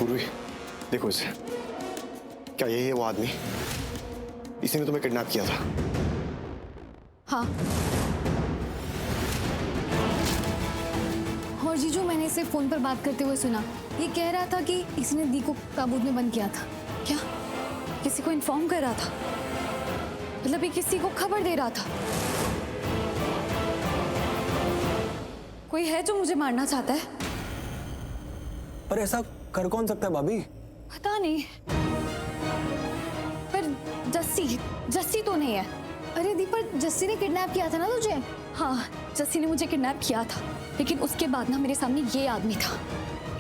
पूर्वी, देखो इसे। क्या यही है वो आदमी? इसी ने तुम्हें किडनैप किया था? हाँ। और जीजू, मैंने इसे फोन पर बात करते हुए सुना। ये कह रहा था कि इसने दी को ताबूत में बंद किया था। क्या? किसी को इन्फॉर्म कर रहा था? मतलब ये किसी को खबर दे रहा था? कोई है जो मुझे मारना चाहता है? पर ऐसा कर कौन सकता है भाभी? पता नहीं, पर जस्सी तो नहीं है। अरे दीपक, जस्सी ने किडनैप किया था ना तुझे? हाँ, जस्सी ने मुझे किडनैप किया था, लेकिन उसके बाद ना मेरे सामने ये आदमी था।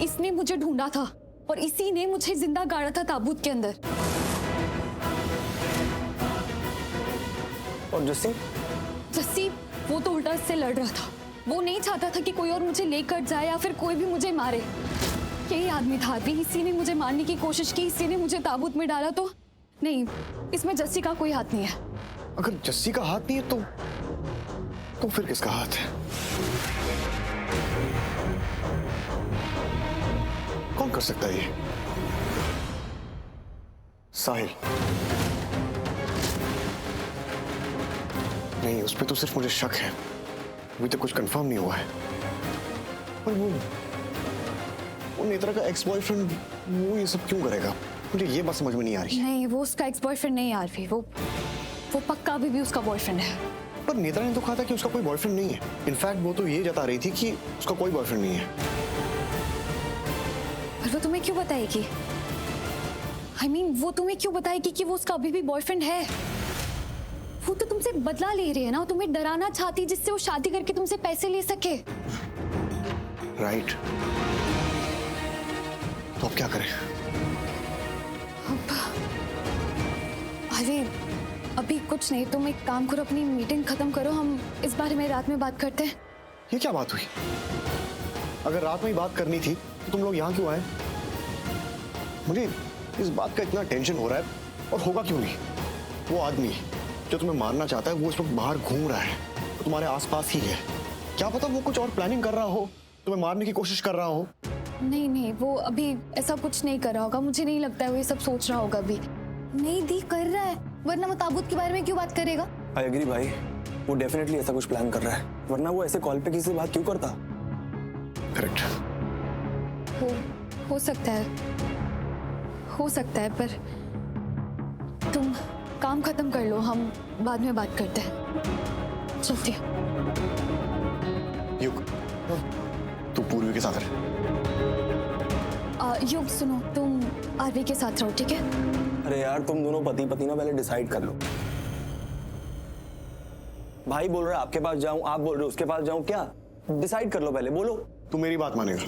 इसने मुझे ढूंढा था और इसी ने मुझे जिंदा गाड़ा था ताबूत के अंदर। और जस्सी वो तो उल्टा इससे लड़ रहा था। वो नहीं चाहता था कि कोई और मुझे लेकर जाए या फिर कोई भी मुझे मारे। यही आदमी था अभी, इसी ने मुझे मारने की कोशिश की, इसी ने मुझे ताबूत में डाला। तो नहीं, इसमें जस्सी का कोई हाथ नहीं है। अगर जस्सी का हाथ नहीं है तो फिर किसका हाथ है? कौन कर सकता है ये? साहिल? नहीं, उस पर तो सिर्फ मुझे शक है, अभी तक कुछ कंफर्म नहीं हुआ है। पर वो नेत्रा का एक्स बॉयफ्रेंड, वो ये सब क्यों करेगा? मुझे ये बात समझ में नहीं आ रही। नहीं, वो उसका एक्स बॉयफ्रेंड नहीं यार, भी वो पक्का अभी भी उसका बॉयफ्रेंड है। पर नेत्रा ने तो कहा था कि उसका कोई बॉयफ्रेंड नहीं है। इनफैक्ट वो तो ये जता रही थी कि उसका कोई बॉयफ्रेंड नहीं है। पर वो तुम्हें क्यों बताएगी? वो तुम्हें क्यों बताएगी कि वो उसका अभी भी बॉयफ्रेंड है? वो तो तुमसे बदला ले रही है ना, तुम्हें डराना चाहती है जिससे वो शादी करके तुमसे पैसे ले सके। राइट। तो अब क्या करें? अरे अभी कुछ नहीं, तुम एक काम करो, अपनी मीटिंग खत्म करो, हम इस बारे में रात में बात करते हैं। ये क्या बात हुई? अगर रात में ही बात करनी थी तो तुम लोग यहाँ क्यों आए? मुझे इस बात का इतना टेंशन हो रहा है, और होगा क्यों नहीं। वो आदमी जो तुम्हें मारना चाहता है वो इस वक्त बाहर घूम रहा है, वो तुम्हारे आसपास ही है। क्या पता वो कुछ और प्लानिंग कर रहा हो, तुम्हें मारने की कोशिश कर रहा हो। नहीं, वो अभी ऐसा कुछ नहीं कर रहा होगा। मुझे नहीं लगता है वो ये सब सोच रहा होगा अभी। नहीं दी, कर रहा है, वरना वो ताबूत के बारे में क्यों बात करेगा? आई एग्री भाई, वो डेफिनेटली ऐसा कुछ प्लान कर रहा है, वरना वो ऐसे कॉल पे किसी से बात क्यों करता? करेक्ट। हो सकता है, पर तुम काम खत्म कर लो, हम बाद में बात करते हैं। चलती है। युग, तू पूर्वी के साथ रह। युग सुनो, तुम आरवी के साथ रहो, ठीक है? अरे यार, तुम दोनों पति पत्नी ना पहले डिसाइड कर लो। भाई बोल रहा है आपके पास जाऊं, आप बोल रहे हो उसके पास जाऊं, क्या डिसाइड कर लो पहले, बोलो। तू मेरी बात मानेगा?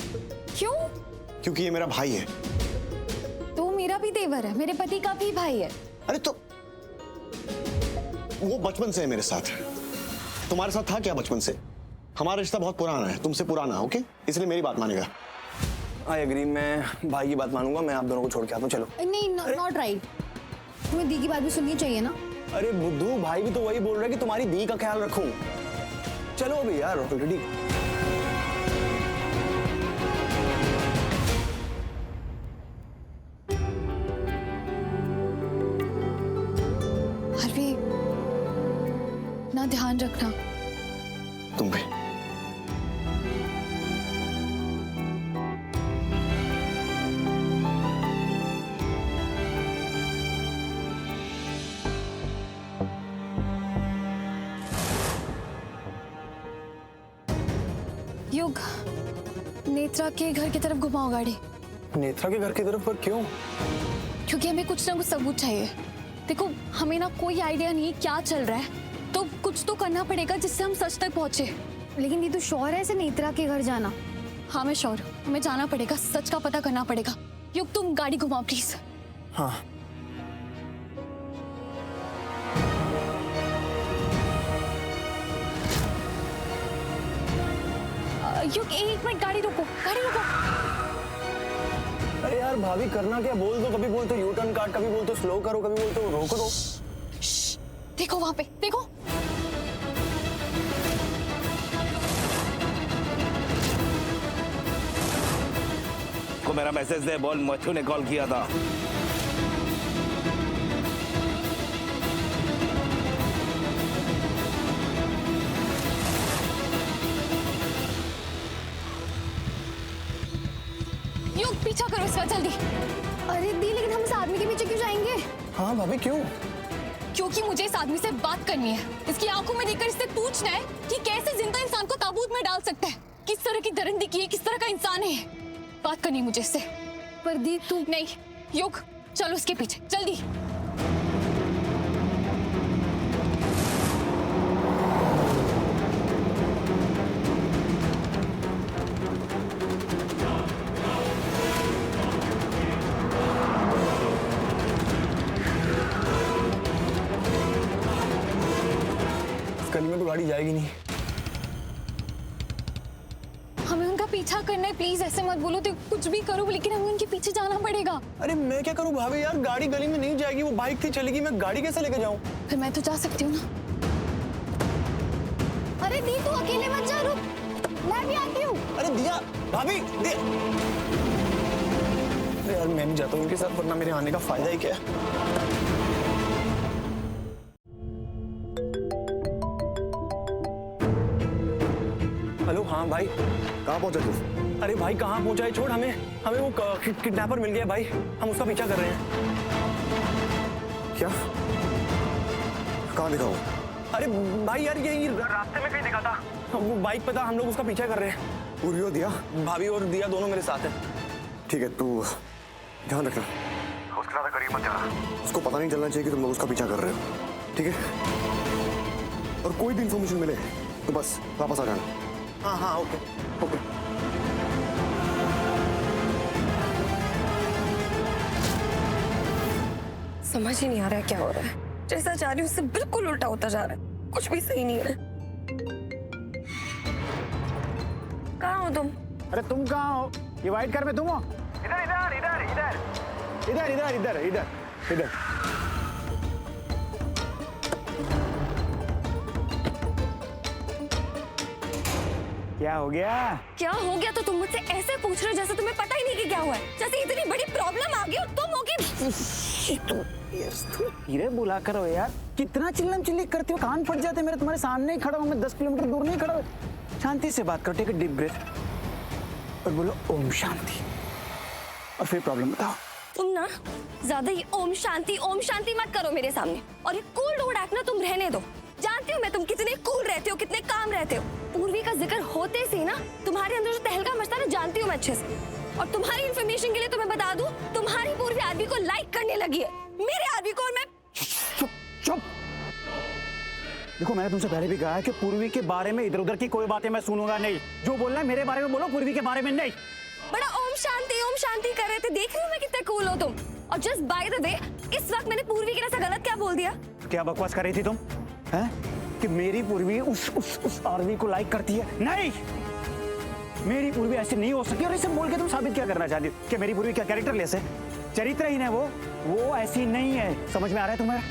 क्यों? क्योंकि ये मेरा भाई है। तो मेरा भी देवर है, मेरे पति का भी भाई है। अरे तो वो बचपन से है मेरे साथ। तुम्हारे साथ था क्या बचपन से? हमारा रिश्ता बहुत पुराना है, तुमसे पुराना, ओके? इसलिए मेरी बात मानेगा। आई एग्री, मैं भाई की बात मानूंगा, मैं आप दोनों को छोड़ के आता हूँ, चलो। नहीं, नॉट राइट। तुम्हें दी की बात भी सुननी चाहिए ना। अरे बुद्धू, भाई भी तो वही बोल रहा है कि तुम्हारी दी का ख्याल रखूं। चलो अभी यार, ऑलरेडी। हरवी, ना ध्यान रखना। तुम भी। युग, नेत्रा के घर की तरफ घुमाओ गाड़ी। नेत्रा के घर की तरफ? पर क्यों? क्योंकि हमें कुछ ना कुछ सबूत चाहिए। देखो, हमें ना कोई आइडिया नहीं क्या चल रहा है, तो कुछ तो करना पड़ेगा जिससे हम सच तक पहुंचे। लेकिन ये तो श्योर है ऐसे नेत्रा के घर जाना? हाँ मैं श्योर हूँ, हमें जाना पड़ेगा, सच का पता करना पड़ेगा। युग, तुम गाड़ी घुमाओ प्लीज। हाँ। युग, एक मिनट, गाड़ी रोको, गाड़ी रोको। अरे यार भाभी, करना क्या? बोल दो, कभी बोलते यू टर्न काट, कभी बोलते स्लो करो, कभी बोलते रोको दो। देखो वहां पे, देखो। मेरा मैसेज दे, बोल मथु ने कॉल किया था। युग पीछा करो इसका जल्दी। अरे दी, लेकिन हम इस आदमी के पीछे क्यों जाएंगे? हाँ भाभी क्यों? क्योंकि मुझे इस आदमी से बात करनी है। इसकी आंखों में देखकर इससे पूछना है कि कैसे जिंदा इंसान को ताबूत में डाल सकता है, किस तरह की दरिंदगी है, किस तरह का इंसान है। बात करनी है मुझे इससे। पर दी तू नहीं, युग चलो इसके पीछे जल्दी। गली में तो गाड़ी जाएगी नहीं। हमें उनका पीछा करना है, प्लीज ऐसे मत बोलो। तो कुछ भी करो, लेकिन हमें उनके पीछे जाना पड़ेगा। अरे मैं क्या करूं भाभी यार, गाड़ी गली में नहीं जाएगी, वो बाइक थी चलेगी, मैं गाड़ी कैसे लेके जाऊं? फिर मैं तो जा सकती हूँ ना। अरे दी तू अकेले मत जा, रुक, मैं भी आती हूँ। अरे दिया, भाभी दे। अरे यार मैं नहीं जाता उनके साथ, वरना मेरे आने का फायदा ही क्या है? हेलो, हाँ भाई। कहाँ पहुंचा तू? अरे भाई कहाँ पहुंचा है? छोड़ हमें, हमें वो किडनैपर मिल गया भाई, हम उसका पीछा कर रहे हैं। क्या? कहाँ दिखा वो? अरे भाई यार ये रास्ते में कहीं दिखा था, वो बाइक पे था, हम लोग उसका पीछा कर रहे हैं। पूरी दिया? भाभी और दिया दोनों मेरे साथ है। ठीक है, तू ध्यान रखना, उसके ज्यादा करीब मत जाना। उसको पता नहीं चलना चाहिए कि तुम लोग उसका पीछा कर रहे हो, ठीक है? और कोई भी इंफॉर्मेशन मिले तो बस वापस आ जाना। हाँ हाँ ओके ओके। समझ ही नहीं आ रहा है क्या हो रहा है। जैसा चाह रही हूँ उससे बिल्कुल उल्टा होता जा रहा है, कुछ भी सही नहीं है। कहाँ हो तुम? अरे तुम कहाँ हो? ये वाइट कार में तुम हो? इधर इधर इधर इधर इधर इधर इधर इधर इधर। क्या हो गया? क्या हो गया तो तुम मुझसे ऐसे पूछ रहे हो जैसे तुम्हें पता ही नहीं कि क्या हुआ है, जैसे इतनी बड़ी प्रॉब्लम आ गई और तुम होगी। धीरे बोला करो यार, कितना चिल्लम चिल्ली करते हो, कान फट जाते मेरे। तुम्हारे सामने ही खड़ा हूँ मैं, 10 किलोमीटर दूर नहीं खड़ा हूँ। शांति से बात करो, टेक अ डीप ब्रेथ और बोलो ओम शांति, और फिर प्रॉब्लम बताओ। तुम ना ज्यादा ही ओम शांति मत करो मेरे सामने, और ये कूल डूड एक्ट ना तुम रहने दो। जानती हूँ मैं तुम कितने कूल रहते हो, कितने काम रहते हो। पूर्वी का जिक्र होते से ना तुम्हारे अंदर जो तहलका मचता है ना, जानती हूँ मैं अच्छे से। और तुम्हारी इन्फॉर्मेशन के लिए तुम्हें बता दूं, तुम्हारी पूर्वी आरवी को लाइक करने लगी है, मेरे आरवी को। और मैं चुप। देखो मैंने तुमसे पहले भी कहा है कि पूर्वी के बारे में इधर उधर की कोई बातें मैं सुनूंगा नहीं। जो बोलना है मेरे बारे में बोलो, पूर्वी के बारे में नहीं। बड़ा ओम शांति कर रहे थे, देख रही हूँ मैं कितने कूल हो तुम। और जस्ट बाय द वे, इस वक्त मैंने पूर्वी के ऐसा गलत क्या बोल दिया? क्या बकवास कर रही थी तुम? हैं? कि मेरी पूर्वी उस आरवी को लाइक करती है? नहीं, मेरी पूर्वी ऐसी नहीं हो सकती। और इसे बोल के तुम साबित क्या करना चाहती हो कि मेरी पूर्वी क्या कैरेक्टर लेस है, चरित्रहीन है? वो ऐसी नहीं है। समझ में आ रहा है तुम्हारा?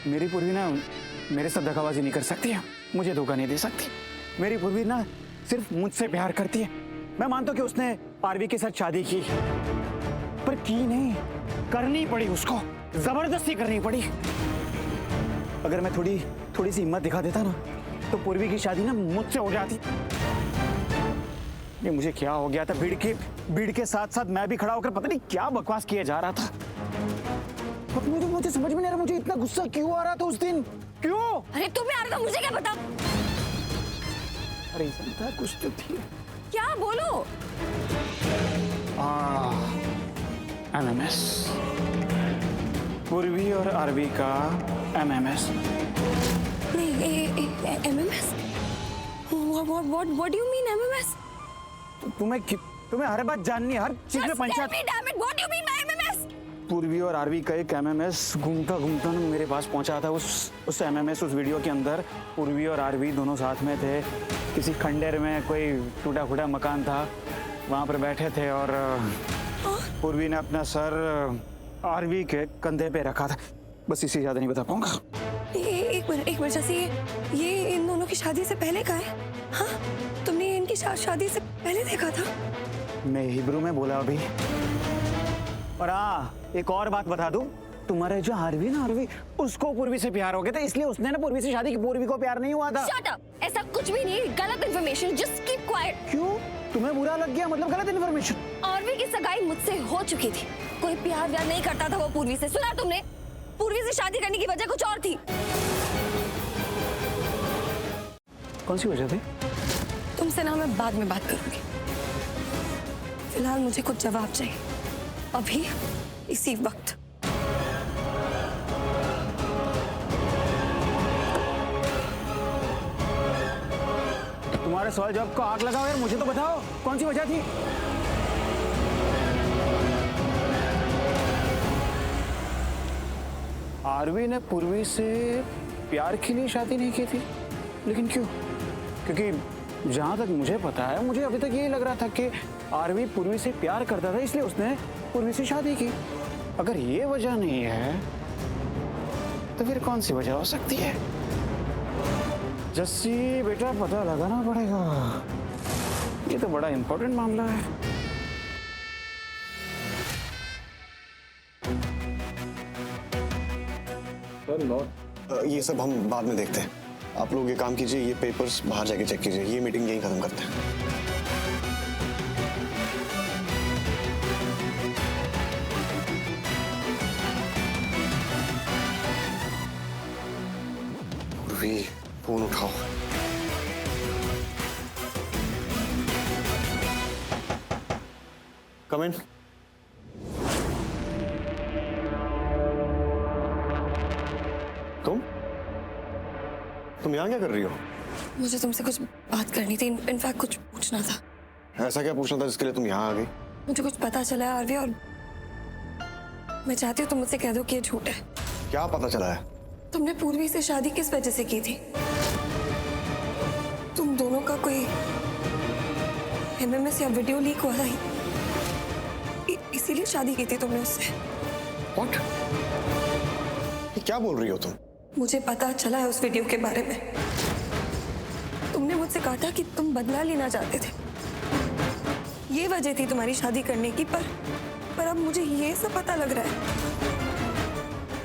मेरी पूर्वी ना मेरे साथ धोखाबाजी नहीं कर सकती है, मुझे धोखा नहीं दे सकती। मेरी पूर्वी ना सिर्फ मुझसे प्यार करती है। मैं मानता हूँ कि उसने आरवी के साथ शादी की, पर की नहीं, करनी पड़ी उसको, जबरदस्ती करनी पड़ी। अगर मैं थोड़ी सी हिम्मत दिखा देता ना, तो पूर्वी की शादी ना मुझसे हो जाती। ये मुझे क्या हो गया था, भीड़ के साथ साथ मैं भी खड़ा होकर पता नहीं क्या बकवास किया जा रहा था। और मुझे समझ में नहीं आ रहा, मुझे इतना गुस्सा क्यों आ रहा था उस दिन, क्यों? अरे तुम्हें आ रहा था, मुझे क्या पता? अरे संता कुछ तो थी। क्या बोलो? MMS, पूर्वी और आरवी का MMS। नहीं, MMS? What do you mean MMS? तुम्हें हर बात जाननी है, हर चीज में panchayat. Damn it, what do you mean by MMS? पूर्वी और आरवी का एक MMS घूमता घूमता मेरे पास पहुंचा था। उस MMS, उस वीडियो के अंदर पूर्वी और आरवी दोनों साथ में थे। किसी खंडर में कोई टूटा फूटा मकान था, वहां पर बैठे थे और पूर्वी ने अपना सर आरवी के कंधे पे रखा था। बस इसी ज्यादा नहीं बता पाऊंगा। एक मिनट जैसे ये इन दोनों की शादी से पहले का है? हाँ, तुमने इनकी शादी से पहले देखा था? मैं हिब्रू में बोला अभी। और हाँ, एक और बात बता दूं, तुम्हारे जो आरवी ना, आरवी उसको पूर्वी से प्यार हो गया था, इसलिए उसने ना पूर्वी से शादी की। पूर्वी को प्यार नहीं हुआ था। शट अप, ऐसा कुछ भी नहीं, गलत इन्फॉर्मेशन, जस्ट कीप क्वाइट। क्यों? तुम्हें बुरा लग गया? मतलब गलत इन्फॉर्मेशन। आरवी की सगाई मुझसे हो चुकी थी, कोई प्यार व्यार नहीं करता था वो पूर्वी से। सुना तुमने? पूर्वी से शादी करने की वजह कुछ और थी। कौन सी वजह थी? तुमसे ना मैं बाद में बात करूंगी, फिलहाल मुझे कुछ जवाब चाहिए, अभी इसी वक्त। तुम्हारे सवाल जवाब को आग लगाओ यार, मुझे तो बताओ कौन सी वजह थी? आरवी ने पूर्वी से प्यार के लिए शादी नहीं की थी, लेकिन क्यों? क्योंकि जहां तक मुझे पता है, मुझे अभी तक यही लग रहा था कि आरवी पूर्वी से प्यार करता था, इसलिए उसने पूर्वी से शादी की। अगर ये वजह नहीं है तो फिर कौन सी वजह हो सकती है? जस्सी बेटा, पता लगाना पड़ेगा, ये तो बड़ा इंपॉर्टेंट मामला है। ये सब हम बाद में देखते हैं। आप लोग ये काम कीजिए, ये पेपर्स बाहर जाके चेक कीजिए, ये मीटिंग यहीं खत्म करते हैं। पूर्वी, फोन उठाओ। कम इन। तुम यहाँ क्या कर रही हो? मुझे तुमसे कुछ बात करनी थी, इनफैक्ट कुछ पूछना था। ऐसा क्या पूछना था जिसके लिए तुम यहाँ आ गई? मुझे कुछ पता चला है आरवी, और मैं चाहती हूँ तुम मुझसे कह दो कि ये झूठ है। क्या पता चला है? तुमने पूर्वी से शादी किस वजह से की थी? तुम दोनों का कोई एमएमएस या वीडियो लीक हुआ था, इसीलिए शादी की थी तुमने उससे। What? ये क्या बोल रही हो तुम? मुझे पता चला है उस वीडियो के बारे में। तुमने मुझसे कहा था कि तुम बदला लेना चाहते थे, ये वजह थी तुम्हारी शादी करने की, पर अब मुझे ये सब पता लग रहा है।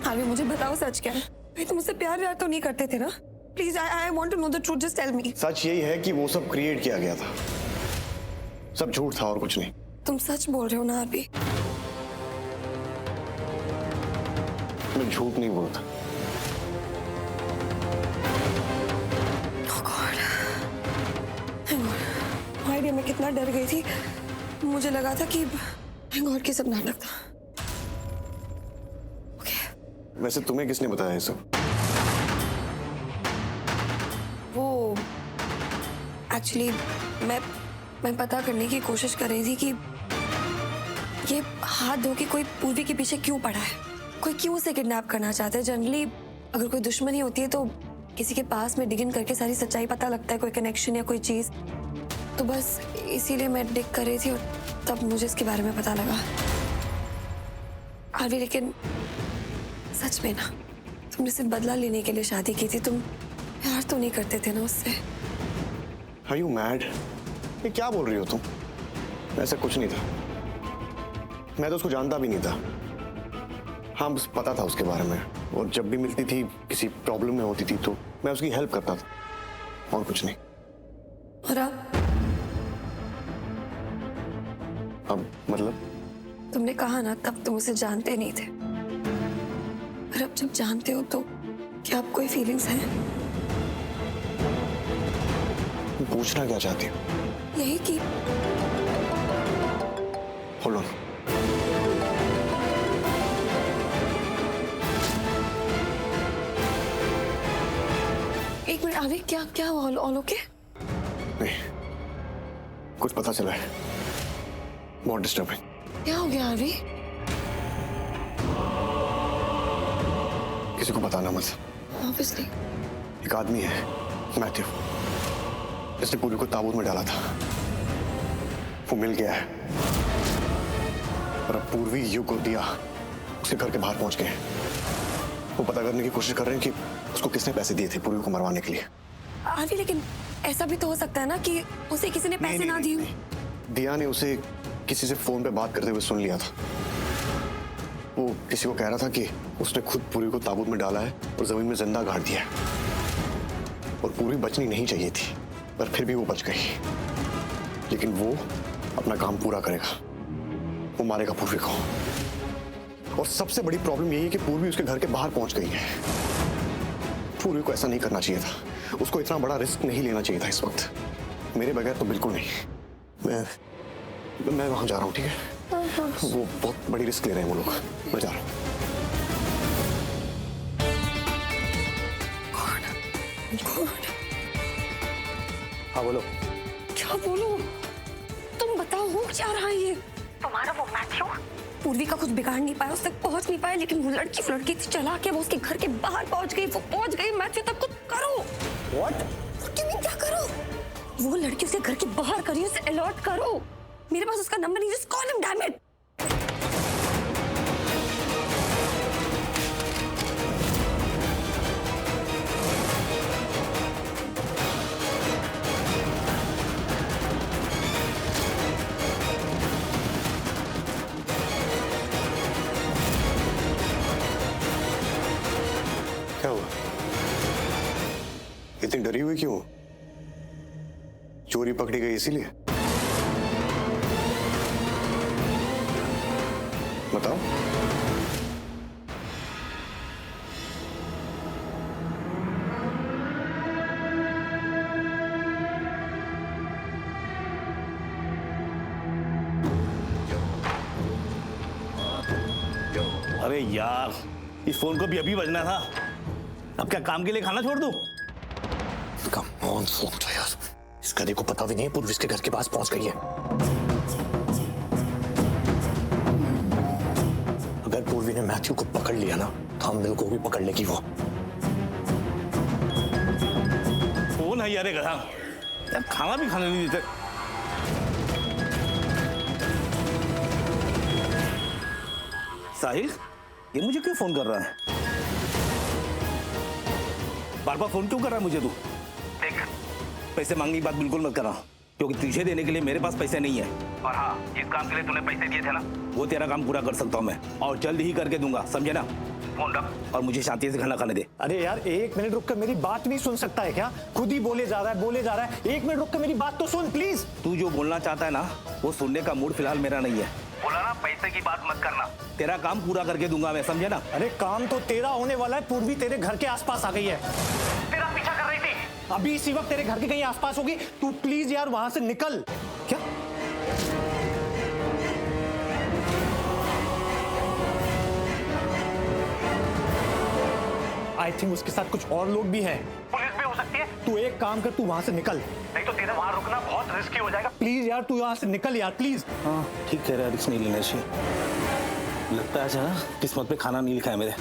आरवी, मुझे बताओ सच क्या है? भाई, तुम मुझसे प्यार व्यार तो नहीं करते थे ना? Please, I want to know the truth, just tell me. सच यही है कि वो सब क्रिएट किया गया था, सब झूठ था और कुछ नहीं। तुम सच बोल रहे हो ना आरवी? मैं झूठ नहीं बोलता। आइडिया में कितना डर गई थी, मुझे लगा था कि गॉड की सब नाटक था। ओके। वैसे तुम्हें किसने बताया ये सब? वो एक्चुअली मैं पता करने की कोशिश कर रही थी कि ये हाथ धो के कोई पूर्वी के पीछे क्यों पड़ा है, कोई क्यों उसे किडनैप करना चाहता है। जनरली अगर कोई दुश्मनी होती है तो किसी के पास में डिग इन करके सारी सच्चाई पता लगता है, कोई कनेक्शन या कोई चीज। तो बस इसीलिए मैं डिग कर रही थी और तब मुझे इसके बारे में पता लगा। आरवी, लेकिन सच में ना, तुमने सिर्फ बदला लेने के लिए शादी की थी, तुम प्यार तो नहीं करते थे ना उससे? Are you mad? ये क्या बोल रही हो तुम? ऐसा कुछ नहीं था, मैं तो उसको जानता भी नहीं था। हाँ, बस पता था उसके बारे में, और जब भी मिलती थी, किसी प्रॉब्लम में होती थी तो मैं उसकी हेल्प करता था, और कुछ नहीं। और अब मतलब? तुमने कहा ना तब तुम उसे जानते नहीं थे, पर अब जब जानते हो तो क्या अब कोई फीलिंग्स हैं? पूछना क्या चाहती हो? यही कि Hold on. एक मिनट आरवी, क्या ऑल ओके? नहीं, कुछ पता चला है, बहुत डिस्टर्बिंग। क्या हो गया आरवी? किसी को बताना मत। ऑब्वियसली। एक आदमी है, मैथ्यू, इसने पूरी को ताबूत में डाला था, वो मिल गया है, और अब पूर्वी युग को दिया उसके घर के बाहर पहुंच गए हैं। वो पता करने की कोशिश कर रहे हैं कि उसको किसने पैसे दिए थे पूर्वी को मरवाने के लिए। आरवी, लेकिन ऐसा भी तो हो सकता है ना कि उसे किसी ने पैसे ना दिए। दिया ने उसे किसी से फोन पे बात करते हुए सुन लिया था। वो किसी को कह रहा था कि उसने खुद पूरी को ताबूत में डाला है और जमीन में जिंदा गाड़ दिया है और पूरी बचनी नहीं चाहिए थी, पर फिर भी वो बच गई। लेकिन वो अपना काम पूरा करेगा, वो मारेगा पूर्वी को। और सबसे बड़ी प्रॉब्लम यही है कि पूर्वी उसके घर के बाहर पहुंच गई है। पूर्वी को ऐसा नहीं करना चाहिए था, उसको इतना बड़ा रिस्क नहीं लेना चाहिए था इस वक्त। मेरे बगैर तो बिल्कुल नहीं। मैं वहां जा रहा हूँ, ठीक है? वो बहुत बड़ी रिस्क ले रहे हैं वो लोग। मैं जा रहा हूँ। हाँ बोलो। क्या बोलूं? तुम बताओ हो क्या रहा है ये? तुम्हारा वो मैथ्यू पूर्वी का कुछ बिगाड़ नहीं पाया, उस तक पहुंच नहीं पाया, लेकिन वो लड़की थी चला के वो उसके घर के बाहर पहुंच गई। वो पहुंच गई, मैथ्यू तक कुछ करो। What? क्या करो? वो लड़की उसके घर के बाहर करी, उसे अलर्ट करो। मेरे पास उसका नंबर नहीं, just call him, damn it. क्या हुआ? इतनी डरी हुई क्यों? चोरी पकड़ी गई इसीलिए? बताओ। अरे यार, इस फोन को भी अभी बजना था। अब क्या काम के लिए खाना छोड़ दूं? कम ऑन, फोन उठा यार। इस गधे को पता भी नहीं पूर्वी इसके घर के पास पहुंच गई है। अगर पूर्वी ने मैथ्यू को पकड़ लिया ना तो हम बिल को भी पकड़ लेगी वो। फोन है यार, गधा यार, खाना भी खाने नहीं देते। साहिल, ये मुझे क्यों फोन कर रहा है? बार बार फोन क्यों कर रहा है मुझे तू? देख, पैसे मांगने की बात बिल्कुल मत करना, क्योंकि तुझे देने के लिए मेरे पास पैसे नहीं है। और हाँ, जिस काम के लिए तूने पैसे दिए थे ना, वो तेरा काम पूरा कर सकता हूँ मैं, और जल्द ही करके दूंगा, समझे ना? फोन रख और मुझे शांति से खाना खाने दे। अरे यार, 1 मिनट रुक कर मेरी बात नहीं सुन सकता है क्या? खुद ही बोले जा रहा है। 1 मिनट रुक कर मेरी बात तो सुन प्लीज। तू जो बोलना चाहता है ना, वो सुनने का मूड फिलहाल मेरा नहीं है। बोला ना, पैसे की बात मत करना। तेरा काम पूरा करके दूंगा मैं, समझे ना? अरे काम तो तेरा होने वाला है। पूर्वी तेरे घर के आसपास आ गई है, तेरा पीछा कर रही थी। अभी इसी वक्त तेरे घर के कहीं आसपास होगी। तू प्लीज यार वहां से निकल। क्या? आई थिंक उसके साथ कुछ और लोग भी हैं। पुलिस भी हो सकती है। तू एक काम कर, तू वहां से निकल। नहीं तो तेरा वहां रुकना बहुत रिस्की हो जाएगा। प्लीज यार, तू यहाँ से निकल यार, प्लीज। हाँ ठीक कह रहा है, रिस्क नहीं लेना चाहिए। लगता है ना किस्मत पे खाना नहीं लिखा है मेरे।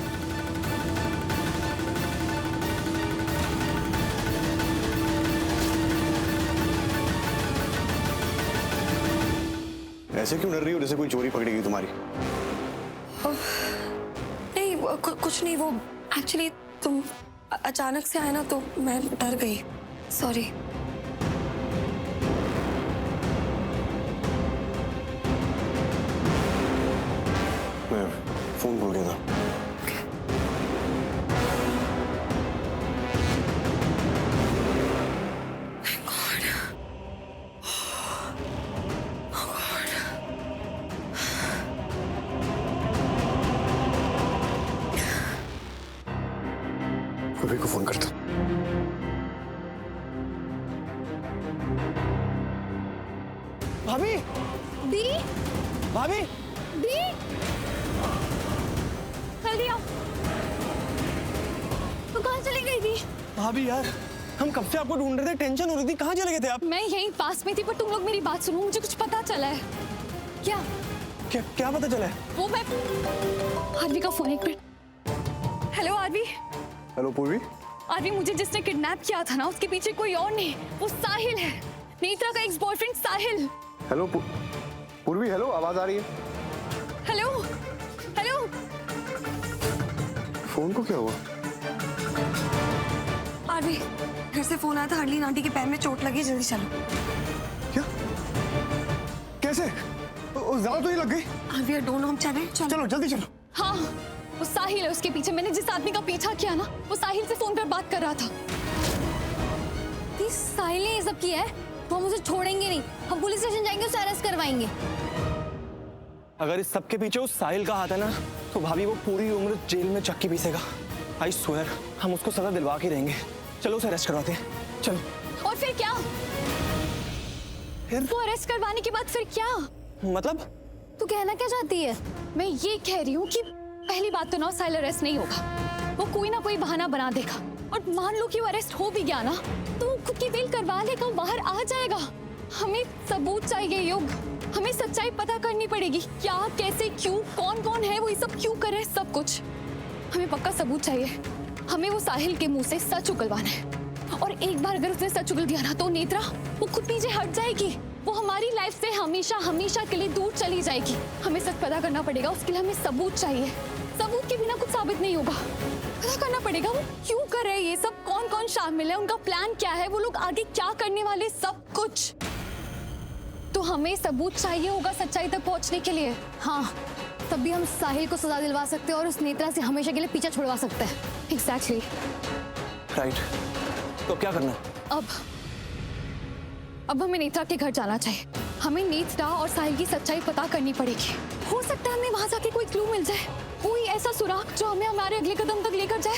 ऐसे क्यों डर रही हो जैसे कोई चोरी पकड़ेगी तुम्हारी? नहीं कुछ नहीं, वो एक्चुअली तुम अचानक से आए ना तो मैं डर गई, सॉरी। मैं फोन भूल गया था। पूर्वी को फोन करता। भाभी, दी, भाभी, दी, जल्दी आओ। तो कहाँ चली गई थी? भाभी यार, हम कब से आपको ढूंढ रहे थे, टेंशन हो रही थी, कहाँ चले गए थे आप? मैं यहीं पास में थी, पर तुम लोग मेरी बात सुनो, मुझे कुछ पता चला है। क्या? क्या पता चला है? वो मैं आरवी का फोन, एक minute. Hello Aarvi. Hello Purvi. Aarvi, मुझे जिसने किडनैप किया था ना, उसके पीछे कोई और नहीं, वो साहिल है, नेत्रा का एक्स बॉयफ्रेंड साहिल। हेलो पूर्वी, हेलो, आवाज आ रही है? Hello hello. फोन को क्या हुआ? आरवी, घर से फोन आया था, हरलीन आंटी के पैर में चोट लगी, जल्दी चलो। क्या? कैसे? ज्यादा तो नहीं लग गई? अभी डोंट हम चले चलो। चलो जल्दी चलो। हाँ, वो साहिल है उसके पीछे। मैंने जिस आदमी का पीछा किया ना, वो साहिल से फोन पर बात कर रहा था। साहिल ने ये सब किया है तो हम उसे छोड़ेंगे नहीं। हम पुलिस स्टेशन जाएंगे, उसे अरेस्ट करवाएंगे। अगर इस सब के पीछे उस साहिल का हाथ है ना, तो भाभी वो पूरी उम्र जेल में चक्की पीसेगा। आई स्वेयर, हम उसको सजा दिलवा के रहेंगे। चलो उसे अरेस्ट करवाते हैं, चलो। और फिर क्या? फिर वो अरेस्ट करवाने के बाद फिर क्या? मतलब तू कहना क्या चाहती है? मैं ये कह रही हूँ कि पहली बात तो ना, साहिल अरेस्ट नहीं होगा। वो कोई ना कोई बहाना बना देगा, और मान लो कि वो अरेस्ट हो भी गया ना, तो वो खुद की बेल करवा लेगा, बाहर आ जाएगा। हमें सबूत चाहिए युग, हमें सच्चाई पता करनी पड़ेगी। क्या, कैसे, क्यों, कौन कौन है वो, ये सब क्यों कर रहे हैं, सब कुछ हमें पक्का सबूत चाहिए। हमें वो साहिल के मुंह से सच उगलवाना है, और एक बार अगर उसने सच उगल दिया ना, तो नेत्रा वो खुद पीछे हट जाएगी। वो हमारी लाइफ से हमेशा हमेशा के लिए दूर चली जाएगी। हमें सच पता करना पड़ेगा, उसके लिए हमें सबूत चाहिए। सबूत के बिना कुछ साबित नहीं होगा। पता करना पड़ेगा वो क्यों कर रहे हैं ये सब, कौन कौन शामिल है, उनका प्लान क्या है, वो लोग आगे क्या करने वाले, सब कुछ। तो हमें सबूत चाहिए होगा सच्चाई तक पहुंचने के लिए। हाँ, तब भी हम साहिल को सजा दिलवा सकते हैं और उस नेत्रा से हमेशा के लिए पीछा छुड़वा सकते हैं। एग्जैक्टली। राइट, तो क्या करना है? अब हमें नेत्रा के घर जाना चाहिए। हमें नेत्रा और साहिल की सच्चाई पता करनी पड़ेगी। हो सकता है हमें वहां जाके कोई क्लू मिल जाए, कोई ऐसा सुराग जो हमें हमारे अगले कदम तक लेकर जाए।